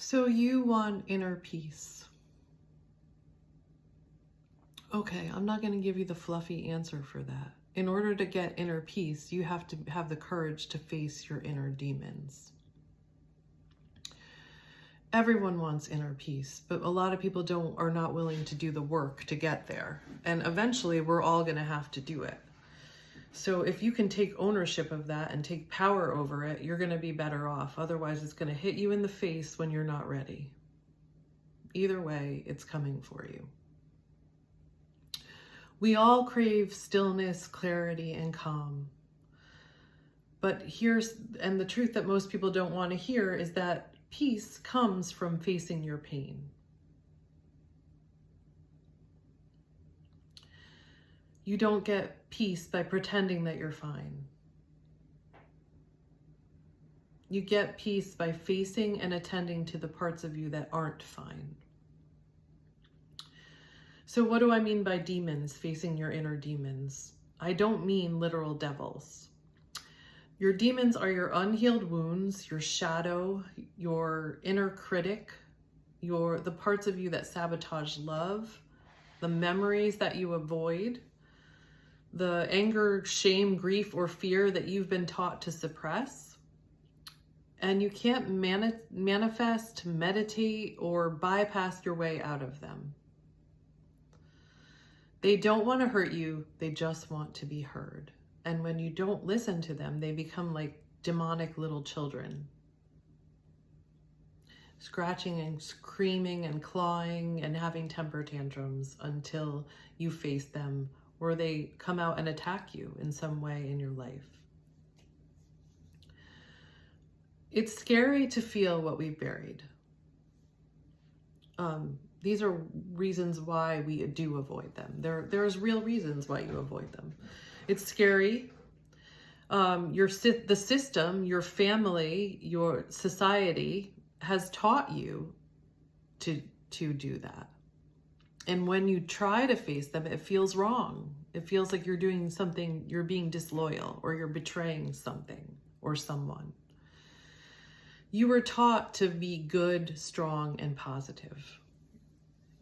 So you want inner peace. Okay, I'm not going to give you the fluffy answer for that. In order to get inner peace, you have to have the courage to face your inner demons. Everyone wants inner peace, but a lot of people are not willing to do the work to get there. And eventually we're all going to have to do it. So if you can take ownership of that and take power over it, you're going to be better off. Otherwise, it's going to hit you in the face when you're not ready. Either way, it's coming for you. We all crave stillness, clarity, and calm. But the truth that most people don't want to hear is that peace comes from facing your pain. You don't get peace by pretending that you're fine. You get peace by facing and attending to the parts of you that aren't fine. So what do I mean by demons, facing your inner demons? I don't mean literal devils. Your demons are your unhealed wounds, your shadow, your inner critic, the parts of you that sabotage love, the memories that you avoid, the anger, shame, grief, or fear that you've been taught to suppress. And you can't manifest, meditate, or bypass your way out of them. They don't want to hurt you, they just want to be heard. And when you don't listen to them, they become like demonic little children. Scratching and screaming and clawing and having temper tantrums until you face them or they come out and attack you in some way in your life. It's scary to feel what we've buried. These are reasons why we do avoid them. There's real reasons why you avoid them. It's scary. The system, your family, your society has taught you to do that. And when you try to face them, it feels wrong. It feels like you're doing something, you're being disloyal, or you're betraying something or someone. You were taught to be good, strong, and positive.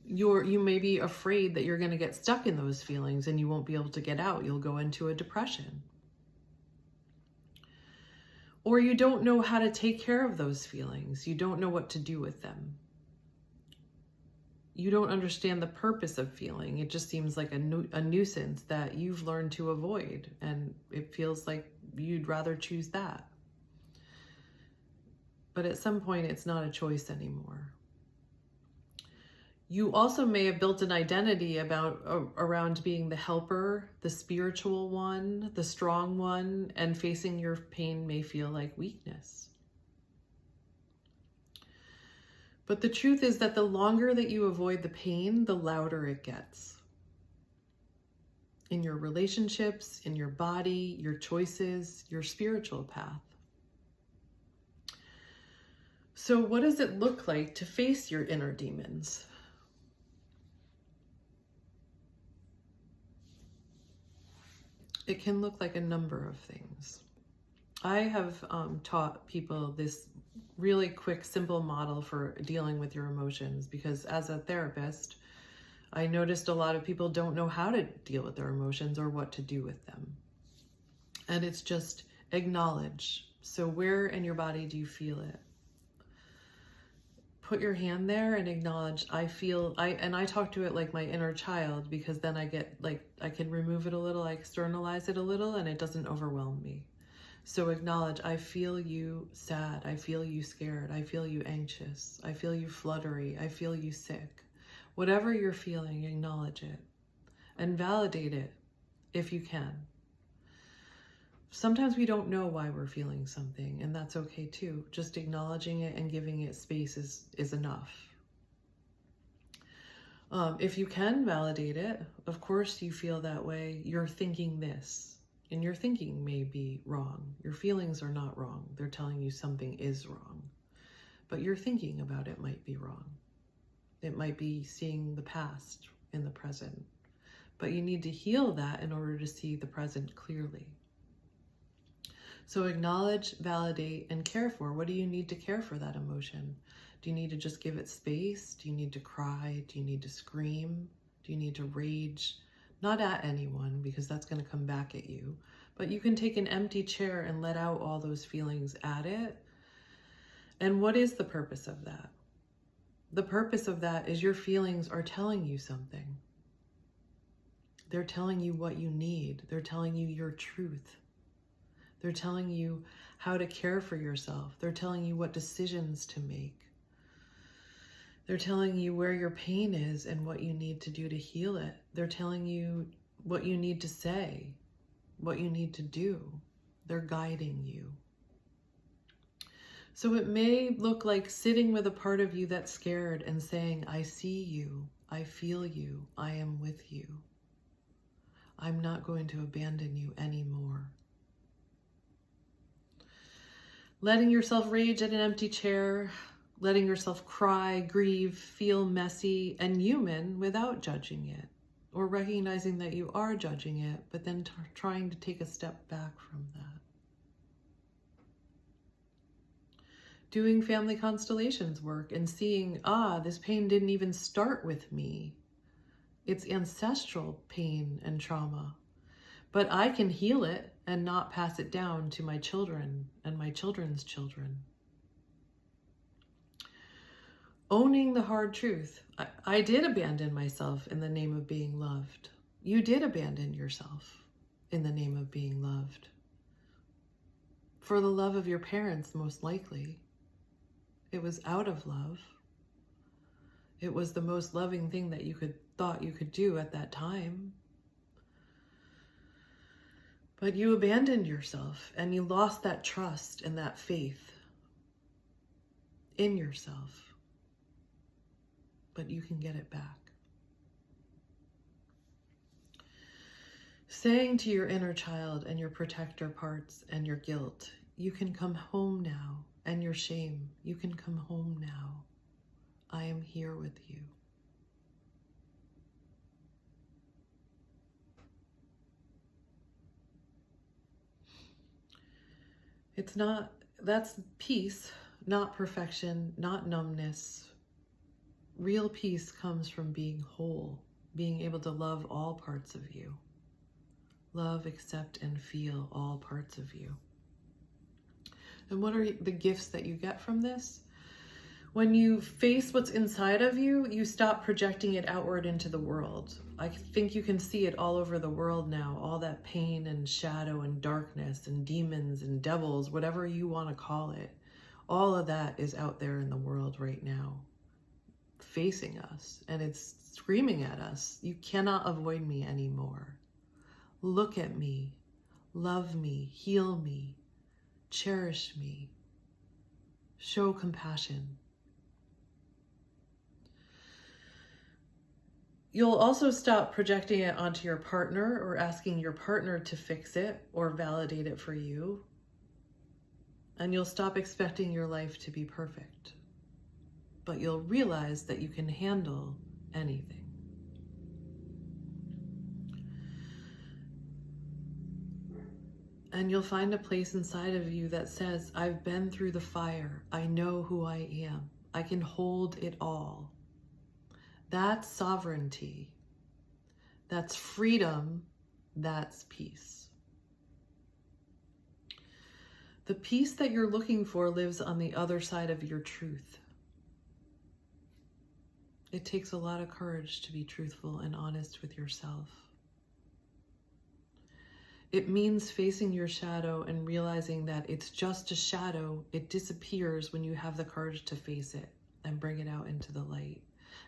You may be afraid that you're going to get stuck in those feelings and you won't be able to get out. You'll go into a depression. Or you don't know how to take care of those feelings. You don't know what to do with them. You don't understand the purpose of feeling. It just seems like a nuisance that you've learned to avoid. And it feels like you'd rather choose that. But at some point, it's not a choice anymore. You also may have built an identity around being the helper, the spiritual one, the strong one, and facing your pain may feel like weakness. But the truth is that the longer that you avoid the pain, the louder it gets. In your relationships, in your body, your choices, your spiritual path. So what does it look like to face your inner demons? It can look like a number of things. I have taught people this really quick, simple model for dealing with your emotions because as a therapist, I noticed a lot of people don't know how to deal with their emotions or what to do with them. And it's just acknowledge. So where in your body do you feel it? Put your hand there and acknowledge, I talk to it like my inner child because then I can remove it a little, I externalize it a little and it doesn't overwhelm me. So acknowledge, I feel you sad, I feel you scared, I feel you anxious, I feel you fluttery, I feel you sick. Whatever you're feeling, acknowledge it and validate it if you can. Sometimes we don't know why we're feeling something, and that's okay too. Just acknowledging it and giving it space is enough. If you can validate it, of course you feel that way, you're thinking this, and your thinking may be wrong. Your feelings are not wrong. They're telling you something is wrong. But your thinking about it might be wrong. It might be seeing the past in the present. But you need to heal that in order to see the present clearly. So acknowledge, validate, and care for. What do you need to care for that emotion? Do you need to just give it space? Do you need to cry? Do you need to scream? Do you need to rage? Not at anyone, because that's going to come back at you. But you can take an empty chair and let out all those feelings at it. And what is the purpose of that? The purpose of that is your feelings are telling you something. They're telling you what you need. They're telling you your truth. They're telling you how to care for yourself. They're telling you what decisions to make. They're telling you where your pain is and what you need to do to heal it. They're telling you what you need to say, what you need to do. They're guiding you. So it may look like sitting with a part of you that's scared and saying, I see you, I feel you, I am with you. I'm not going to abandon you anymore. Letting yourself rage at an empty chair, letting yourself cry, grieve, feel messy and human without judging it, or recognizing that you are judging it, but then trying to take a step back from that. Doing family constellations work and seeing, this pain didn't even start with me. It's ancestral pain and trauma, but I can heal it and not pass it down to my children and my children's children. Owning the hard truth. I did abandon myself in the name of being loved. You did abandon yourself in the name of being loved. For the love of your parents, most likely. It was out of love. It was the most loving thing that you thought you could do at that time. But you abandoned yourself and you lost that trust and that faith in yourself. But you can get it back. Saying to your inner child and your protector parts and your guilt, you can come home now, and your shame, you can come home now. I am here with you. That's peace, not perfection, not numbness. Real peace comes from being whole, being able to love all parts of you. Love, accept, and feel all parts of you. And what are the gifts that you get from this? When you face what's inside of you, you stop projecting it outward into the world. I think you can see it all over the world now, all that pain and shadow and darkness and demons and devils, whatever you want to call it. All of that is out there in the world right now, facing us, and it's screaming at us. You cannot avoid me anymore. Look at me, love me, heal me, cherish me, show compassion. You'll also stop projecting it onto your partner or asking your partner to fix it or validate it for you. And you'll stop expecting your life to be perfect. But you'll realize that you can handle anything. And you'll find a place inside of you that says, I've been through the fire. I know who I am. I can hold it all. That's sovereignty. That's freedom. That's peace. The peace that you're looking for lives on the other side of your truth. It takes a lot of courage to be truthful and honest with yourself. It means facing your shadow and realizing that it's just a shadow. It disappears when you have the courage to face it and bring it out into the light.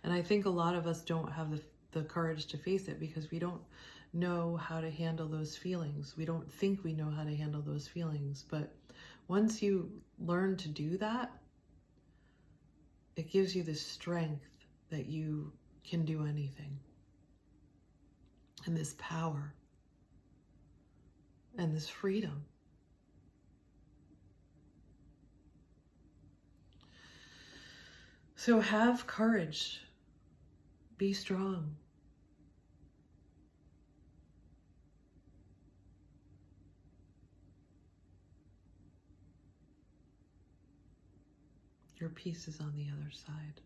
And I think a lot of us don't have the courage to face it because we don't know how to handle those feelings. We don't think we know how to handle those feelings. But once you learn to do that, it gives you the strength that you can do anything. And this power. And this freedom. So have courage. Be strong. Your peace is on the other side.